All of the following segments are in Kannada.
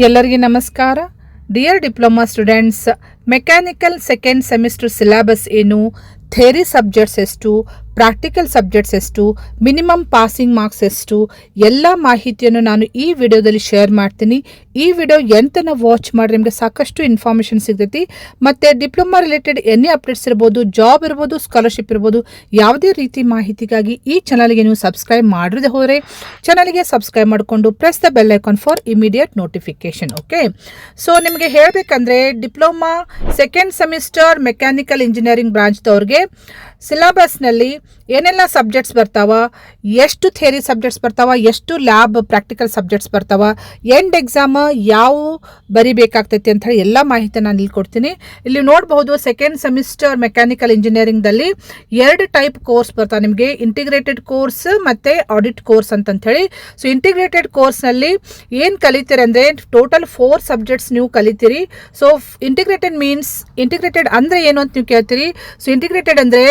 ಎಲ್ಲರಿಗೆ ನಮಸ್ಕಾರ. Dear diploma students, mechanical second semester syllabus ಏನು, ಥಿಯರಿ ಸಬ್ಜೆಕ್ಟ್ಸ್ ಎಷ್ಟು, ಪ್ರಾಕ್ಟಿಕಲ್ ಸಬ್ಜೆಕ್ಟ್ಸ್ ಎಷ್ಟು, ಮಿನಿಮಮ್ ಪಾಸಿಂಗ್ ಮಾರ್ಕ್ಸ್ ಎಷ್ಟು, ಎಲ್ಲ ಮಾಹಿತಿಯನ್ನು ನಾನು ಈ ವಿಡಿಯೋದಲ್ಲಿ ಶೇರ್ ಮಾಡ್ತೀನಿ. ಈ ವಿಡಿಯೋ ಎಂತನ ವಾಚ್ ಮಾಡಿ ನಿಮಗೆ ಸಾಕಷ್ಟು ಇನ್ಫಾರ್ಮೇಷನ್ ಸಿಗ್ತೈತಿ. ಮತ್ತು ಡಿಪ್ಲೊಮಾ ರಿಲೇಟೆಡ್ ಎನಿ ಅಪ್ಡೇಟ್ಸ್ ಇರ್ಬೋದು, ಜಾಬ್ ಇರ್ಬೋದು, ಸ್ಕಾಲರ್ಶಿಪ್ ಇರ್ಬೋದು, ಯಾವುದೇ ರೀತಿ ಮಾಹಿತಿಗಾಗಿ ಈ ಚಾನಲ್ಗೆ ನೀವು ಸಬ್ಸ್ಕ್ರೈಬ್ ಮಾಡದೆ ಹೋದರೆ ಚಾನಲ್ಗೆ ಸಬ್ಸ್ಕ್ರೈಬ್ ಮಾಡಿಕೊಂಡು press the bell icon for immediate notification. Okay, so ನಿಮಗೆ ಹೇಳಬೇಕಂದ್ರೆ diploma second semester mechanical engineering ಬ್ರಾಂಚ್ದವ್ರಿಗೆ ಸಿಲೆಬಸ್ನಲ್ಲಿ ಏನೆಲ್ಲ ಸಬ್ಜೆಕ್ಟ್ಸ್ ಬರ್ತಾವ, ಎಷ್ಟು ಥಿಯರಿ ಸಬ್ಜೆಕ್ಟ್ಸ್ ಬರ್ತಾವ, ಎಷ್ಟು ಲ್ಯಾಬ್ ಪ್ರಾಕ್ಟಿಕಲ್ ಸಬ್ಜೆಕ್ಟ್ಸ್ ಬರ್ತಾವ, ಎಂಡ್ ಎಕ್ಸಾಮ್ ಯಾವ ಬರಿಬೇಕಾಗ್ತೈತಿ ಅಂತ ಹೇಳಿ ಎಲ್ಲ ಮಾಹಿತಿ ನಾನು ಇಲ್ಲಿ ಕೊಡ್ತೀನಿ. ಇಲ್ಲಿ ನೋಡಬಹುದು, ಸೆಕೆಂಡ್ ಸೆಮಿಸ್ಟರ್ ಮೆಕ್ಯಾನಿಕಲ್ ಇಂಜಿನಿಯರಿಂಗ್ದಲ್ಲಿ 2 ಟೈಪ್ ಕೋರ್ಸ್ ಬರ್ತಾವೆ ನಿಮಗೆ, ಇಂಟಿಗ್ರೇಟೆಡ್ ಕೋರ್ಸ್ ಮತ್ತು ಆಡಿಟ್ ಕೋರ್ಸ್ ಅಂತಂಥೇಳಿ. ಸೊ ಇಂಟಿಗ್ರೇಟೆಡ್ ಕೋರ್ಸ್ನಲ್ಲಿ ಏನು ಕಲಿತೀರಿ ಅಂದರೆ ಟೋಟಲ್ 4 ಸಬ್ಜೆಕ್ಟ್ಸ್ ನೀವು ಕಲಿತೀರಿ. ಸೊ ಇಂಟಿಗ್ರೇಟೆಡ್ ಅಂದರೆ ಏನು ಅಂತ ನೀವು ಕೇಳ್ತೀರಿ. ಸೊ ಇಂಟಿಗ್ರೇಟೆಡ್ ಅಂದರೆ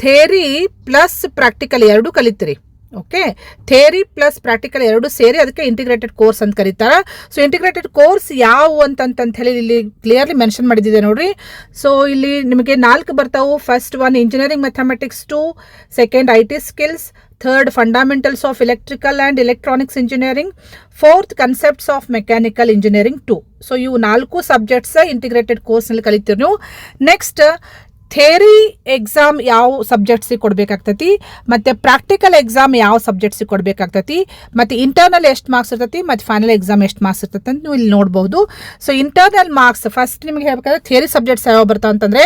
ಥಿಯರಿ ಪ್ಲಸ್ ಪ್ರಾಕ್ಟಿಕಲ್ ಎರಡು ಕಲಿತೀರಿ. ಓಕೆ, ಥಿಯರಿ ಪ್ಲಸ್ ಪ್ರಾಕ್ಟಿಕಲ್ ಎರಡು ಸೇರಿ ಅದಕ್ಕೆ ಇಂಟಿಗ್ರೇಟೆಡ್ ಕೋರ್ಸ್ ಅಂತ ಕರೀತಾರೆ. ಸೊ ಇಂಟಿಗ್ರೇಟೆಡ್ ಕೋರ್ಸ್ ಯಾವ ಅಂತ ಹೇಳಿ ಇಲ್ಲಿ ಕ್ಲಿಯರ್ಲಿ ಮೆನ್ಷನ್ ಮಾಡಿದ್ದೆ ನೋಡ್ರಿ. ಸೊ ಇಲ್ಲಿ ನಿಮಗೆ 4 ಬರ್ತಾವು. First one engineering mathematics 2, second IT skills, third fundamentals of electrical and electronics engineering, fourth concepts of mechanical engineering 2. So ಇವು 4 ಸಬ್ಜೆಕ್ಟ್ಸ್ ಇಂಟಿಗ್ರೇಟೆಡ್ ಕೋರ್ಸ್ನಲ್ಲಿ ಕಲಿತೀರಿ ನೀವು. ನೆಕ್ಸ್ಟ್ ಥಿಯರಿ ಎಕ್ಸಾಮ್ ಯಾವ ಸಬ್ಜೆಕ್ಟ್ಸಿಗೆ ಕೊಡಬೇಕಾಗ್ತೈತಿ, ಮತ್ತು ಪ್ರಾಕ್ಟಿಕಲ್ ಎಕ್ಸಾಮ್ ಯಾವ ಸಬ್ಜೆಕ್ಟ್ಸಿಗೆ ಕೊಡಬೇಕಾಗ್ತೈತಿ, ಮತ್ತು ಇಂಟರ್ನಲ್ ಎಷ್ಟು ಮಾರ್ಕ್ಸ್ ಇರ್ತೈತಿ, ಮತ್ತು ಫೈನಲ್ ಎಕ್ಸಾಮ್ ಎಷ್ಟು ಮಾರ್ಕ್ಸ್ ಇರ್ತೈತಿ ಅಂತ ನೀವು ಇಲ್ಲಿ ನೋಡ್ಬೋದು. ಸೊ ಇಂಟರ್ನಲ್ ಮಾರ್ಕ್ಸ್ ಫಸ್ಟ್ ನಿಮಗೆ ಹೇಳ್ಬೇಕಾದ್ರೆ ಥಿಯರಿ ಸಬ್ಜೆಕ್ಟ್ಸ್ ಯಾವ ಬರ್ತಾವೆ ಅಂತಂದರೆ,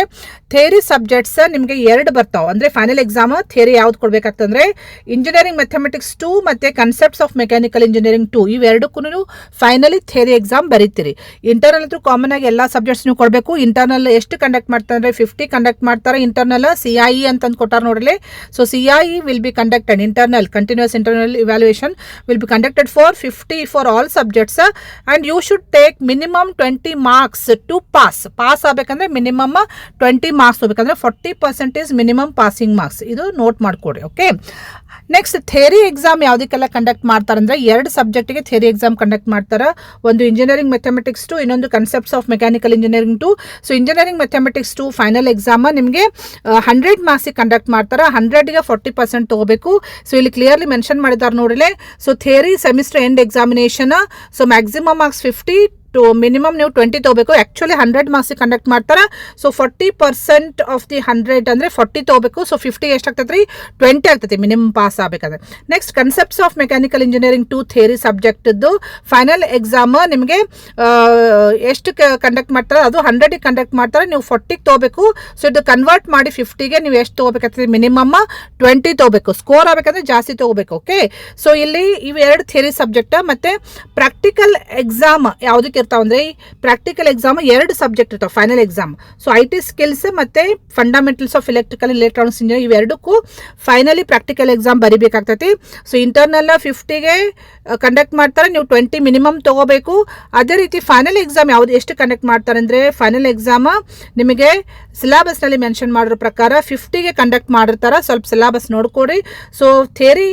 ಥಿಯರಿ ಸಬ್ಜೆಕ್ಟ್ಸ್ ನಿಮಗೆ 2 ಬರ್ತಾವೆ. ಅಂದರೆ ಫೈನಲ್ ಎಕ್ಸಾಮ್ ಥಿಯರಿ ಯಾವ್ದು ಕೊಡಬೇಕಾಗ್ತಂದ್ರೆ ಇಂಜಿನಿಯರಿಂಗ್ ಮ್ಯಾಥಮೆಟಿಕ್ಸ್ 2 ಮತ್ತು ಕನ್ಸೆಪ್ಟ್ಸ್ ಆಫ್ ಮೆಕ್ಯಾನಿಕಲ್ ಇಂಜಿನಿಯರಿಂಗ್ 2 ಇವೆರಡಕ್ಕೂ ನೀವು ಫೈನಲಿ ಥಿಯರಿ ಎಕ್ಸಾಮ್ ಬರೀತೀರಿ. ಇಂಟರ್ನಲ್ ಅಂತೂ ಕಾಮನ್ ಆಗಿ ಎಲ್ಲ ಸಬ್ಜೆಕ್ಟ್ಸ್ ನೀವು ಕೊಡಬೇಕು. ಇಂಟರ್ನಲ್ ಎಷ್ಟು ಕಂಡಕ್ಟ್ ಮಾಡ್ತಾರೆ ಅಂದರೆ 50 ಕಂಡಕ್ಟ್ ಮಾಡ್ತಾರೆ. ಇಂಟರ್ನಲ್ CIE ಅಂತಂದು ಕೊಟ್ಟಾರ ನೋಡ್ರಿ. So CIE will be conducted, internal continuous internal evaluation will be conducted for 50 for all subjects and you should take minimum 20 marks to pass ಆಗಬೇಕಂದ್ರೆ ಮಿನಿಮಮ್ 20 ಮಾರ್ಕ್ಸ್ ಹೋಗ್ಬೇಕಂದ್ರೆ 40% ಮಿನಿಮಮ್ ಪಾಸಿಂಗ್ ಮಾರ್ಕ್ಸ್. ಇದು ನೋಟ್ ಮಾಡ್ಕೊಡ್ರಿ. ಓಕೆ, ನೆಕ್ಸ್ಟ್ ಥಿಯರಿ ಎಕ್ಸಾಮ್ ಯಾವುದಕ್ಕೆಲ್ಲ ಕಂಡಕ್ಟ್ ಮಾಡ್ತಾರೆ ಅಂದರೆ 2 ಸಬ್ಜೆಕ್ಟಿಗೆ ಥಿಯರಿ ಎಕ್ಸಾಮ್ ಕಂಡಕ್ಟ್ ಮಾಡ್ತಾರೆ. ಒಂದು ಇಂಜಿನಿಯರಿಂಗ್ ಮ್ಯಾಥಮೆಟಿಕ್ಸ್ 2, ಇನ್ನೊಂದು concepts of mechanical engineering 2. So engineering mathematics 2 final exam ನಿಮಗೆ 100 ಮಾರ್ಕ್ಸಿಗೆ ಕಂಡಕ್ಟ್ ಮಾಡ್ತಾರೆ. 100ಗೆ 40% ತೊಗೋಬೇಕು. ಸೊ ಇಲ್ಲಿ ಕ್ಲಿಯರ್ಲಿ ಮೆನ್ಷನ್ ಮಾಡಿದ್ದಾರೆ ನೋಡಿಲೆ. So theory semester end examination, so maximum marks 50 to minimum ನೀವು 20 ತೊಗೋಬೇಕು. ಆ್ಯಕ್ಚುಲಿ 100 ಮಾರ್ಕ್ಸಿಗೆ ಕಂಡಕ್ಟ್ ಮಾಡ್ತಾರೆ. ಸೊ 40% ಆಫ್ ದಿ 100 ಅಂದರೆ 40 ತೊಗೋಬೇಕು. ಸೊ 50 ಎಷ್ಟಾಗ್ತದೆ ರೀ, 20 ಆಗ್ತೈತಿ ಮಿನಿಮಮ್ ಪಾಸ್ ಆಗಬೇಕಾದ್ರೆ. Next concepts of mechanical engineering 2 theory ಸಬ್ಜೆಕ್ಟ್ದು ಫೈನಲ್ ಎಕ್ಸಾಮ್ ನಿಮಗೆ ಎಷ್ಟು ಕಂಡಕ್ಟ್ ಮಾಡ್ತಾರೆ, ಅದು 100ಗೆ ಕಂಡಕ್ಟ್ ಮಾಡ್ತಾರೆ. ನೀವು 40ಗೆ ತೊಗೋಬೇಕು. ಸೊ ಇದು ಕನ್ವರ್ಟ್ ಮಾಡಿ 50ಗೆ ನೀವು ಎಷ್ಟು ತೊಗೋಬೇಕಾಗ್ತದೆ, ಮಿನಿಮಮ್ 20 ತೊಗೋಬೇಕು. ಸ್ಕೋರ್ ಆಗಬೇಕಂದ್ರೆ ಜಾಸ್ತಿ ತೊಗೋಬೇಕು. ಓಕೆ, ಸೊ ಇಲ್ಲಿ ಇವೆರಡು ಥಿಯರಿ ಸಬ್ಜೆಕ್ಟ್. ಮತ್ತು ಪ್ರಾಕ್ಟಿಕಲ್ ಎಕ್ಸಾಮ್ ಯಾವುದಕ್ಕೆ ಇರ್ತಾವೆ ಅಂದರೆ ಪ್ರಾಕ್ಟಿಕಲ್ ಎಕ್ಸಾಮ್ 2 ಸಬ್ಜೆಕ್ಟ್ ಇರ್ತಾವೆ final exam. So IT skills ಮತ್ತು fundamentals of electrical electronics engineering ಇವೆರಡಕ್ಕೂ ಫೈನಲಿ ಪ್ರಾಕ್ಟಿಕಲ್ ಎಕ್ಸಾಮ್ ಬರಿಬೇಕಾಗ್ತೈತಿ. ಸೊ ಇಂಟರ್ನಲ್ 50ಗೆ ಕಂಡಕ್ಟ್ ಮಾಡ್ತಾರೆ, ನೀವು 20 ಮಿನಿಮಮ್ ತೊಗೋಬೇಕು. ಅದೇ ರೀತಿ ಫೈನಲ್ ಎಕ್ಸಾಮ್ ಯಾವುದು ಎಷ್ಟು ಕಂಡಕ್ಟ್ ಮಾಡ್ತಾರೆ ಅಂದರೆ ಫೈನಲ್ ಎಕ್ಸಾಮ್ ನಿಮಗೆ ಸಿಲೆಬಸ್ನಲ್ಲಿ ಮೆನ್ಷನ್ ಮಾಡಿರೋ ಪ್ರಕಾರ 50ಗೆ ಕಂಡಕ್ಟ್ ಮಾಡಿರ್ತಾರೆ. ಸ್ವಲ್ಪ ಸಿಲೆಬಸ್ ನೋಡ್ಕೊಡಿ. ಸೊ ಥಿಯರಿ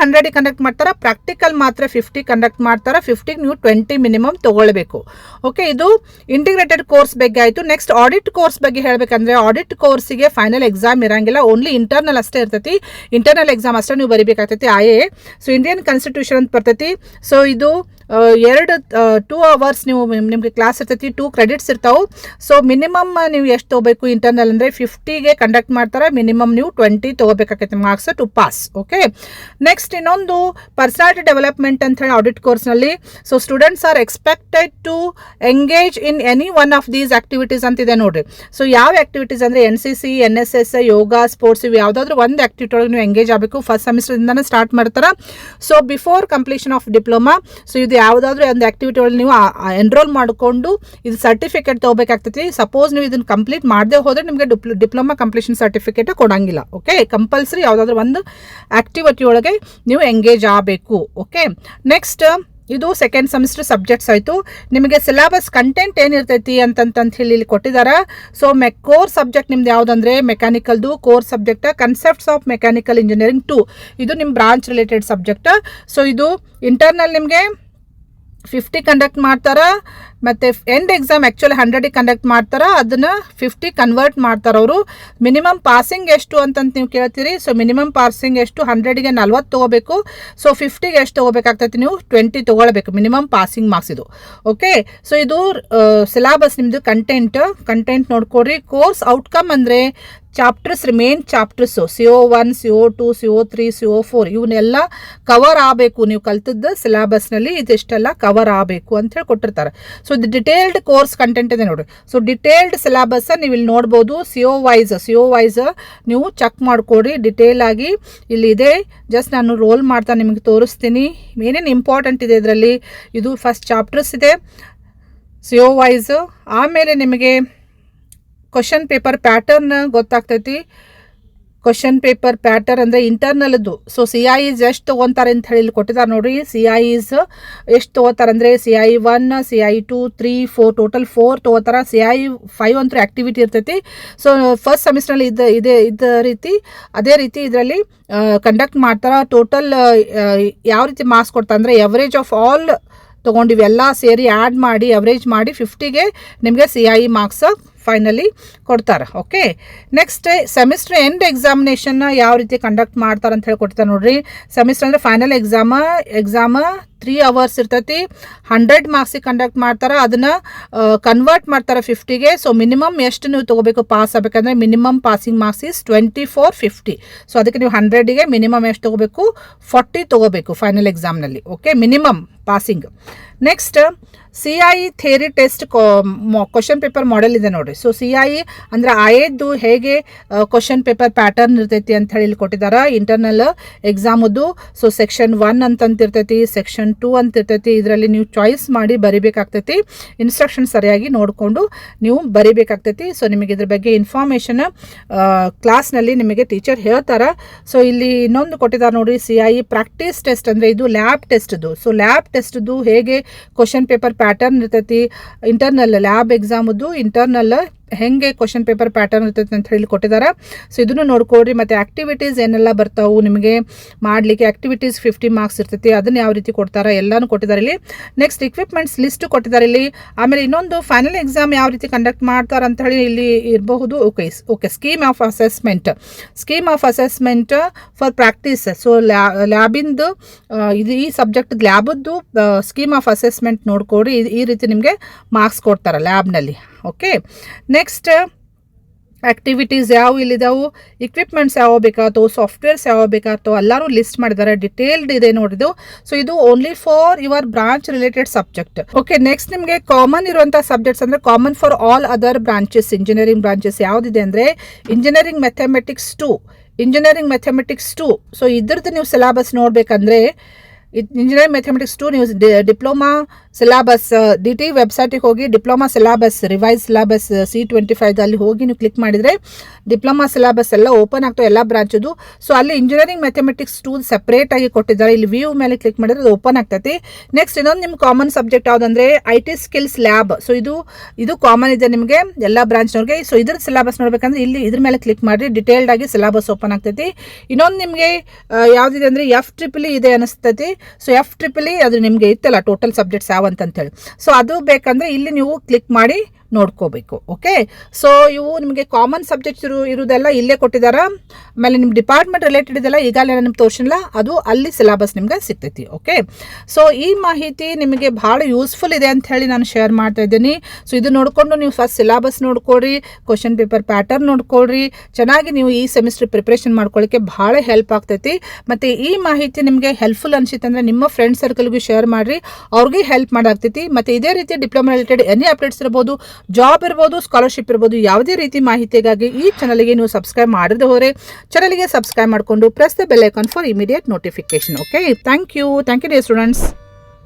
100ಗೆ ಕಂಡಕ್ಟ್ ಮಾಡ್ತಾರೆ, ಪ್ರಾಕ್ಟಿಕಲ್ ಮಾತ್ರ 50 ಕಂಡಕ್ಟ್ ಮಾಡ್ತಾರೆ. 50ಗೆ ನೀವು 20 ಮಿನಿಮಮ್ ತೊಗೊಳ್ಬೇಕು. ಓಕೆ, ಇದು ಇಂಟಿಗ್ರೇಟೆಡ್ ಕೋರ್ಸ್ ಬಗ್ಗೆ ಆಯಿತು. ನೆಕ್ಸ್ಟ್ ಆಡಿಟ್ ಕೋರ್ಸ್ ಬಗ್ಗೆ ಹೇಳಬೇಕಂದ್ರೆ ಆಡಿಟ್ ಕೋರ್ಸಿಗೆ ಫೈನಲ್ ಎಕ್ಸಾಮ್ ಇರಂಗಿಲ್ಲ, ಓನ್ಲಿ ಇಂಟರ್ನಲ್ ಅಷ್ಟೇ ಇರ್ತೈತಿ. ಇಂಟರ್ನಲ್ ಎಕ್ಸಾಮ್ ಅಷ್ಟೇ ನೀವು ಬರಿಬೇಕಾಗ್ತೈತಿ. IA ಸೊ ಇಂಡಿಯನ್ ಕಾನ್ಸ್ಟಿಟ್ಯೂಷನ್ ಅಂತ ಬರ್ತೈತಿ. ಸೊ ಇದು 2 ಅವರ್ಸ್ ನೀವು ನಿಮಗೆ ಕ್ಲಾಸ್ ಇರ್ತೈತಿ, 2 ಕ್ರೆಡಿಟ್ಸ್ ಇರ್ತಾವೆ. ಸೊ ಮಿನಿಮಮ್ ನೀವು ಎಷ್ಟು ತೊಗೋಬೇಕು ಇಂಟರ್ನಲ್ ಅಂದರೆ 50ಗೆ ಕಂಡಕ್ಟ್ ಮಾಡ್ತಾರೆ, ಮಿನಿಮಮ್ ನೀವು 20 ತೊಗೋಬೇಕಾಗೈತೆ marks to pass. Okay, next ಇನ್ನೊಂದು ಪರ್ಸನಾಲಿಟಿ ಡೆವಲಪ್ಮೆಂಟ್ ಅಂತ ಹೇಳಿ ಆಡಿಟ್ ಕೋರ್ಸ್ನಲ್ಲಿ. So students are expected to engage in any one of these activities ಅಂತಿದೆ ನೋಡ್ರಿ. ಸೊ ಯಾವ ಆಕ್ಟಿವಿಟೀಸ್ ಅಂದರೆ NCC, NSS, ಯೋಗ, ಸ್ಪೋರ್ಟ್ಸ್ ಇವು ಯಾವುದಾದ್ರೂ ಒಂದು ಆಕ್ಟಿವಿಟಿ ಒಳಗೆ ನೀವು ಎಂಗೇಜ್ ಆಗಬೇಕು. ಫಸ್ಟ್ ಸೆಮಿಸ್ಟರ್ದಿಂದನೇ ಸ್ಟಾರ್ಟ್ ಮಾಡ್ತಾರೆ. So before completion of diploma. So ಇದು ಯಾವುದಾದ್ರೂ ಒಂದು ಆಕ್ಟಿವಿಟಿ ಒಳಗೆ ನೀವು ಎನ್ರೋಲ್ ಮಾಡಿಕೊಂಡು ಇದು ಸರ್ಟಿಫಿಕೇಟ್ ತೊಗೋಬೇಕಾಗ್ತೈತಿ. ಸಪೋಸ್ ನೀವು ಇದನ್ನು ಕಂಪ್ಲೀಟ್ ಮಾಡದೆ ಹೋದರೆ ನಿಮಗೆ ಡಿಪ್ಲೊಮಾ ಕಂಪ್ಲೀಷನ್ ಸರ್ಟಿಫಿಕೇಟ್ ಕೊಡಂಗಿಲ್ಲ. ಓಕೆ, ಕಂಪಲ್ಸರಿ ಯಾವುದಾದ್ರೂ ಒಂದು ಆಕ್ಟಿವಿಟಿ ಒಳಗೆ ನೀವು ಎಂಗೇಜ್ ಆಗಬೇಕು. ಓಕೆ, ನೆಕ್ಸ್ಟ್ ಇದು ಸೆಕೆಂಡ್ ಸೆಮಿಸ್ಟರ್ ಸಬ್ಜೆಕ್ಟ್ಸ್ ಆಯಿತು. ನಿಮಗೆ ಸಿಲೆಬಸ್ ಕಂಟೆಂಟ್ ಏನಿರ್ತೈತಿ ಅಂತಂತ ಹೇಳಿ ಇಲ್ಲಿ ಕೊಟ್ಟಿದ್ದಾರೆ. ಸೊ ಕೋರ್ ಸಬ್ಜೆಕ್ಟ್ ನಿಮ್ದು ಯಾವುದಂದರೆ ಮೆಕ್ಯಾನಿಕಲ್ದು core subject concepts of mechanical engineering 2 ಇದು ನಿಮ್ಮ ಬ್ರಾಂಚ್ ರಿಲೇಟೆಡ್ ಸಬ್ಜೆಕ್ಟ್. ಸೊ ಇದು ಇಂಟರ್ನಲ್ ನಿಮಗೆ 50 ಕಂಡಕ್ಟ್ ಮಾಡ್ತಾರೆ, ಮತ್ತು ಎಂಡ್ ಎಕ್ಸಾಮ್ ಆ್ಯಕ್ಚುಲಿ 100ಗೆ ಕಂಡಕ್ಟ್ ಮಾಡ್ತಾರೆ, ಅದನ್ನು 50 ಕನ್ವರ್ಟ್ ಮಾಡ್ತಾರೆ ಅವರು. ಮಿನಿಮಮ್ ಪಾಸಿಂಗ್ ಎಷ್ಟು ಅಂತಂತ ನೀವು ಕೇಳ್ತೀರಿ. ಸೊ ಮಿನಿಮಮ್ ಪಾಸಿಂಗ್ ಎಷ್ಟು, 100ಗೆ 40 ತೊಗೋಬೇಕು. ಸೊ 50ಗೆ ಎಷ್ಟು ತೊಗೋಬೇಕಾಗ್ತೈತಿ, ನೀವು 20 ತೊಗೊಳ್ಬೇಕು ಮಿನಿಮಮ್ ಪಾಸಿಂಗ್ ಮಾರ್ಕ್ಸ್ ಇದು. ಓಕೆ, ಸೊ ಇದು ಸಿಲಾಬಸ್ ನಿಮ್ಮದು ಕಂಟೆಂಟ್ ನೋಡ್ಕೊಡ್ರಿ. ಕೋರ್ಸ್ ಔಟ್ಕಮ್ ಅಂದರೆ chapters, main chapters CO1, CO2, CO3, CO4 ಇವನ್ನೆಲ್ಲ ಕವರ್ ಆಗಬೇಕು. ನೀವು ಕಲ್ತದ್ದು ಸಿಲೆಬಸ್ನಲ್ಲಿ ಇದಿಷ್ಟೆಲ್ಲ ಕವರ್ ಆಗಬೇಕು ಅಂತ ಹೇಳಿ ಕೊಟ್ಟಿರ್ತಾರೆ. ಸೊ ಇದು ಡಿಟೇಲ್ಡ್ ಕೋರ್ಸ್ ಕಂಟೆಂಟ್ ಇದೆ ನೋಡಿರಿ. ಸೊ ಡಿಟೇಲ್ಡ್ ಸಿಲೆಬಸ್ ನೀವು ಇಲ್ಲಿ ನೋಡ್ಬೋದು. CO ವೈಸ್ ನೀವು ಚೆಕ್ ಮಾಡಿಕೊಡ್ರಿ ಡಿಟೇಲ್ ಆಗಿ. ಇಲ್ಲಿ ಇದೆ, ಜಸ್ಟ್ ನಾನು ರೋಲ್ ಮಾಡ್ತಾ ನಿಮಗೆ ತೋರಿಸ್ತೀನಿ ಏನೇನು ಇಂಪಾರ್ಟೆಂಟ್ ಇದೆ ಇದರಲ್ಲಿ. ಇದು ಫಸ್ಟ್ ಚಾಪ್ಟರ್ಸ್ ಇದೆ CO ವೈಸ್. ಆಮೇಲೆ ನಿಮಗೆ ಕ್ವಶನ್ ಪೇಪರ್ ಪ್ಯಾಟರ್ನ್ ಗೊತ್ತಾಗ್ತೈತಿ. ಕ್ವಶನ್ ಪೇಪರ್ ಪ್ಯಾಟರ್ನ್ ಅಂದರೆ ಇಂಟರ್ನಲ್ದು. ಸೊ CIs ಎಷ್ಟು ತೊಗೊತಾರೆ ಅಂತ ಹೇಳಿ ಕೊಟ್ಟಿದ್ದಾರೆ ನೋಡಿರಿ. CIs ಎಷ್ಟು ತೊಗೋತಾರೆ ಅಂದರೆ CI1, CI2, 3, 4 ಟೋಟಲ್ 4 ತೊಗೋತಾರೆ. CI5 ಅಂತೂ ಆ್ಯಕ್ಟಿವಿಟಿ ಇರ್ತೈತಿ. ಸೊ ಫಸ್ಟ್ ಸೆಮಿಸ್ಟ್ರಲ್ಲಿ ಅದೇ ರೀತಿ ಇದರಲ್ಲಿ ಕಂಡಕ್ಟ್ ಮಾಡ್ತಾರೆ. ಟೋಟಲ್ ಯಾವ ರೀತಿ ಮಾರ್ಕ್ಸ್ ಕೊಡ್ತಾರೆ ಅಂದರೆ ಎವರೇಜ್ ಆಫ್ ಆಲ್ ತೊಗೊಂಡಿವಿ ಎಲ್ಲ ಸೇರಿ ಆ್ಯಡ್ ಮಾಡಿ ಎವರೇಜ್ ಮಾಡಿ 50ಗೆ ನಿಮಗೆ CI ಮಾರ್ಕ್ಸ್ ಫೈನಲಿ ಕೊಡ್ತಾರೆ. ಓಕೆ, ನೆಕ್ಸ್ಟ್ ಸೆಮಿಸ್ಟರ್ ಎಂಡ್ ಎಕ್ಸಾಮಿನೇಷನ್ನ ಯಾವ ರೀತಿ ಕಂಡಕ್ಟ್ ಮಾಡ್ತಾರೆ ಅಂತ ಹೇಳಿ ಕೊಡ್ತಾರೆ ನೋಡ್ರಿ. ಸೆಮಿಸ್ಟರ್ ಅಂದರೆ ಫೈನಲ್ ಎಕ್ಸಾಮ 3 hours ಇರ್ತೈತಿ. 100 ಮಾರ್ಕ್ಸಿಗೆ ಕಂಡಕ್ಟ್ ಮಾಡ್ತಾರೆ. ಅದನ್ನು ಕನ್ವರ್ಟ್ ಮಾಡ್ತಾರೆ 50ಗೆ. ಸೊ ಮಿನಿಮಮ್ ಎಷ್ಟು ನೀವು ತೊಗೋಬೇಕು ಪಾಸ್ ಆಗಬೇಕಂದ್ರೆ minimum passing marks is 2450. So ಅದಕ್ಕೆ ನೀವು 100ಗೆ ಮಿನಿಮಮ್ ಎಷ್ಟು ತೊಗೋಬೇಕು, 40 ತೊಗೋಬೇಕು ಫೈನಲ್ ಎಕ್ಸಾಮ್ನಲ್ಲಿ. Okay, minimum passing. Next CI theory test question paper model ಇದೆ ನೋಡಿರಿ. ಸೊ CI ಅಂದರೆ ಆಯದ್ದು ಹೇಗೆ ಕ್ವಶನ್ ಪೇಪರ್ ಪ್ಯಾಟರ್ನ್ ಇರ್ತೈತಿ ಅಂತ ಹೇಳಿ ಇಲ್ಲಿ ಕೊಟ್ಟಿದ್ದಾರೆ. ಇಂಟರ್ನಲ್ ಎಕ್ಸಾಮದ್ದು ಸೊ ಸೆಕ್ಷನ್ 1 ಅಂತಂತಿರ್ತೈತಿ, ಸೆಕ್ಷನ್ 2 ಅಂತ ಇರ್ತೈತಿ. ಇದರಲ್ಲಿ ನೀವು ಚಾಯ್ಸ್ ಮಾಡಿ ಬರಿಬೇಕಾಗ್ತೈತಿ. ಇನ್ಸ್ಟ್ರಕ್ಷನ್ ಸರಿಯಾಗಿ ನೋಡಿಕೊಂಡು ನೀವು ಬರಿಬೇಕಾಗ್ತೈತಿ. ಸೊ ನಿಮಗೆ ಇದ್ರ ಬಗ್ಗೆ ಇನ್ಫಾರ್ಮೇಷನ್ ಕ್ಲಾಸ್ನಲ್ಲಿ ನಿಮಗೆ ಟೀಚರ್ ಹೇಳ್ತಾರೆ. ಸೊ ಇಲ್ಲಿ ಇನ್ನೊಂದು ಕೊಟ್ಟಿದ್ದಾರೆ ನೋಡಿ, CI ಪ್ರಾಕ್ಟೀಸ್ ಟೆಸ್ಟ್ ಅಂದರೆ ಇದು ಲ್ಯಾಬ್ ಟೆಸ್ಟ್ದು. ಸೊ ಲ್ಯಾಬ್ ಟೆಸ್ಟ್ದು ಹೇಗೆ ಕ್ವಶನ್ ಪೇಪರ್ ಪ್ಯಾಟರ್ನ್ ಇರ್ತೈತಿ, ಇಂಟರ್ನಲ್ ಲ್ಯಾಬ್ ಎಕ್ಸಾಮದ್ದು ಇಂಟರ್ನಲ್ ಹೆಂಗೆ ಕ್ವಶನ್ ಪೇಪರ್ ಪ್ಯಾಟರ್ನ್ ಇರ್ತೈತೆ ಅಂತ ಹೇಳಿ ಕೊಟ್ಟಿದ್ದಾರೆ. ಸೊ ಇದನ್ನು ನೋಡ್ಕೊಡ್ರಿ. ಮತ್ತು ಆ್ಯಕ್ಟಿವಿಟೀಸ್ ಏನೆಲ್ಲ ಬರ್ತಾವೆ ನಿಮಗೆ ಮಾಡಲಿಕ್ಕೆ, ಆ್ಯಕ್ಟಿವಿಟೀಸ್ 50 ಮಾರ್ಕ್ಸ್ ಇರ್ತೈತಿ, ಅದನ್ನು ಯಾವ ರೀತಿ ಕೊಡ್ತಾರೆ ಎಲ್ಲನೂ ಕೊಟ್ಟಿದ್ದಾರೆ ಇಲ್ಲಿ. ನೆಕ್ಸ್ಟ್ ಇಕ್ವಿಪ್ಮೆಂಟ್ಸ್ ಲಿಸ್ಟ್ ಕೊಟ್ಟಿದ್ದಾರೆ ಇಲ್ಲಿ. ಆಮೇಲೆ ಇನ್ನೊಂದು ಫೈನಲ್ ಎಕ್ಸಾಮ್ ಯಾವ ರೀತಿ ಕಂಡಕ್ಟ್ ಮಾಡ್ತಾರೆ ಅಂತ ಹೇಳಿ ಇಲ್ಲಿ ಇರಬಹುದು. Okay, scheme of assessment for practice. So ಲ್ಯಾಬಿಂದು ಇದು ಈ ಸಬ್ಜೆಕ್ಟ್ ಲ್ಯಾಬದ್ದು ಸ್ಕೀಮ್ ಆಫ್ ಅಸೆಸ್ಮೆಂಟ್ ನೋಡ್ಕೊಡ್ರಿ. ಈ ರೀತಿ ನಿಮಗೆ ಮಾರ್ಕ್ಸ್ ಕೊಡ್ತಾರೆ ಲ್ಯಾಬ್ನಲ್ಲಿ. ಓಕೆ, ನೆಕ್ಸ್ಟ್ ಆ್ಯಕ್ಟಿವಿಟೀಸ್ ಯಾವ ಇಲ್ಲಿದಾವು, ಇಕ್ವಿಪ್ಮೆಂಟ್ಸ್ ಯಾವ ಬೇಕಾಗ್ತವೆ, ಸಾಫ್ಟ್ವೇರ್ಸ್ ಯಾವ ಬೇಕಾಗ್ತವೆ ಎಲ್ಲರೂ ಲಿಸ್ಟ್ ಮಾಡಿದ್ದಾರೆ. ಡಿಟೇಲ್ಡ್ ಇದೆ ನೋಡಿದ್ದು. ಸೊ ಇದು only for your branch related subject. Okay, next ನಿಮಗೆ ಕಾಮನ್ ಇರುವಂಥ ಸಬ್ಜೆಕ್ಟ್ಸ್ ಅಂದರೆ common for all other branches. Engineering branches ಯಾವುದಿದೆ ಅಂದರೆ ಇಂಜಿನಿಯರಿಂಗ್ ಮ್ಯಾಥಮೆಟಿಕ್ಸ್ 2. ಸೊ ಇದ್ರದ್ದು ನೀವು ಸಿಲೆಬಸ್ ನೋಡಬೇಕಂದ್ರೆ ಇಂಜಿನಿಯರಿಂಗ್ ಮ್ಯಾಥಮೆಟಿಕ್ಸ್ 2 ನೀವು ಡಿಪ್ಲೊಮಾ ಸಿಲೆಬಸ್ DT ವೆಬ್ಸೈಟಿಗೆ ಹೋಗಿ diploma syllabus revise syllabus C25 ಅಲ್ಲಿ ಹೋಗಿ ನೀವು ಕ್ಲಿಕ್ ಮಾಡಿದರೆ ಡಿಪ್ಲೊಮಾ ಸಿಲೆಬಸ್ ಎಲ್ಲ ಓಪನ್ ಆಗ್ತವೆ ಎಲ್ಲ ಬ್ರಾಂಚದು. ಸೊ ಅಲ್ಲಿ ಇಂಜಿನಿಯರಿಂಗ್ ಮ್ಯಾಥಮೆಟಿಕ್ಸ್ 2 ಸಪ್ರೇಟ್ ಆಗಿ ಕೊಟ್ಟಿದ್ದಾರೆ. ಇಲ್ಲಿ ವ್ಯೂ ಮೇಲೆ ಕ್ಲಿಕ್ ಮಾಡಿದ್ರೆ ಅದು ಓಪನ್ ಆಗ್ತೈತಿ. ನೆಕ್ಸ್ಟ್ ಇನ್ನೊಂದು ನಿಮ್ಮ ಕಾಮನ್ ಸಬ್ಜೆಕ್ಟ್ ಯಾವುದಂದ್ರೆ IT ಸ್ಕಿಲ್ಸ್ ಲ್ಯಾಬ್. ಸೊ ಇದು ಕಾಮನ್ ಇದೆ ನಿಮಗೆ ಎಲ್ಲ ಬ್ರಾಂಚ್ನವ್ರಿಗೆ. ಸೊ ಇದ್ರ ಸಿಲೆಬಸ್ ನೋಡ್ಬೇಕಂದ್ರೆ ಇಲ್ಲಿ ಇದ್ರ ಮೇಲೆ ಕ್ಲಿಕ್ ಮಾಡಿ ಡಿಟೇಲ್ಡ್ ಆಗಿ ಸಿಲೆಬಸ್ ಓಪನ್ ಆಗ್ತೈತಿ. ಇನ್ನೊಂದು ನಿಮಗೆ ಯಾವುದಿದೆ ಅಂದರೆ FEEE ಇದೆ ಅನಿಸ್ತೈತಿ. ಸೊ FEEE ಅದು ನಿಮಗೆ ಇತ್ತಲ್ಲ ಟೋಟಲ್ ಸಬ್ಜೆಕ್ಟ್ಸ್ ಯಾವ ಅಂತಂತೇಳಿ. ಸೊ ಅದು ಬೇಕಂದ್ರೆ ಇಲ್ಲಿ ನೀವು ಕ್ಲಿಕ್ ಮಾಡಿ ನೋಡ್ಕೋಬೇಕು. ಓಕೆ, ಸೊ ಇವು ನಿಮಗೆ ಕಾಮನ್ ಸಬ್ಜೆಕ್ಟ್ಸ್ ಇರುವುದೆಲ್ಲ ಇಲ್ಲೇ ಕೊಟ್ಟಿದ್ದಾರೆ. ಆಮೇಲೆ ನಿಮ್ಮ ಡಿಪಾರ್ಟ್ಮೆಂಟ್ ರಿಲೇಟೆಡ್ ಇದೆಲ್ಲ ಈಗಾಗಲೇ ನಿಮ್ಗೆ ತೋರಿಸಿಲ್ಲ, ಅದು ಅಲ್ಲಿ ಸಿಲೆಬಸ್ ನಿಮ್ಗೆ ಸಿಗ್ತೈತಿ. ಓಕೆ, ಸೊ ಈ ಮಾಹಿತಿ ನಿಮಗೆ ಭಾಳ ಯೂಸ್ಫುಲ್ ಇದೆ ಅಂತ ಹೇಳಿ ನಾನು ಶೇರ್ ಮಾಡ್ತಾ ಇದ್ದೀನಿ. ಸೊ ಇದು ನೋಡಿಕೊಂಡು ನೀವು ಫಸ್ಟ್ ಸಿಲೆಬಸ್ ನೋಡ್ಕೊಳ್ರಿ, ಕ್ವಶನ್ ಪೇಪರ್ ಪ್ಯಾಟರ್ನ್ ನೋಡ್ಕೊಳ್ರಿ. ಚೆನ್ನಾಗಿ ನೀವು ಈ ಸೆಮಿಸ್ಟರ್ ಪ್ರಿಪ್ರೇಷನ್ ಮಾಡ್ಕೊಳ್ಳಿಕ್ಕೆ ಭಾಳ ಹೆಲ್ಪ್ ಆಗ್ತೈತಿ. ಮತ್ತು ಈ ಮಾಹಿತಿ ನಿಮಗೆ ಹೆಲ್ಪ್ಫುಲ್ ಅನಿಸುತ್ತೆ ಅಂದರೆ ನಿಮ್ಮ ಫ್ರೆಂಡ್ ಸರ್ಕಲ್ಗೂ ಶೇರ್ ಮಾಡಿರಿ, ಅವ್ರಿಗೆ ಹೆಲ್ಪ್ ಮಾಡಾಗ್ತೈತಿ. ಮತ್ತು ಇದೇ ರೀತಿ ಡಿಪ್ಲೊಮಾ ರಿಲೇಟೆಡ್ ಎನಿ ಅಪ್ಡೇಟ್ಸ್ ಇರ್ಬೋದು, ಜಾಬ್ ಇರ್ಬೋದು, ಸ್ಕಾಲರ್ಶಿಪ್ ಇರ್ಬೋದು, ಯಾವುದೇ ರೀತಿ ಮಾಹಿತಿಗಾಗಿ ಈ ಚಾನಲ್ಗೆ ನೀವು ಸಬ್ಸ್ಕ್ರೈಬ್ ಮಾಡದೆ ಹೋದರೆ ಚಾನಲ್ಗೆ ಸಬ್ಸ್ಕ್ರೈಬ್ ಮಾಡಿಕೊಂಡು press the bell icon for immediate notification. Okay, thank you dear students.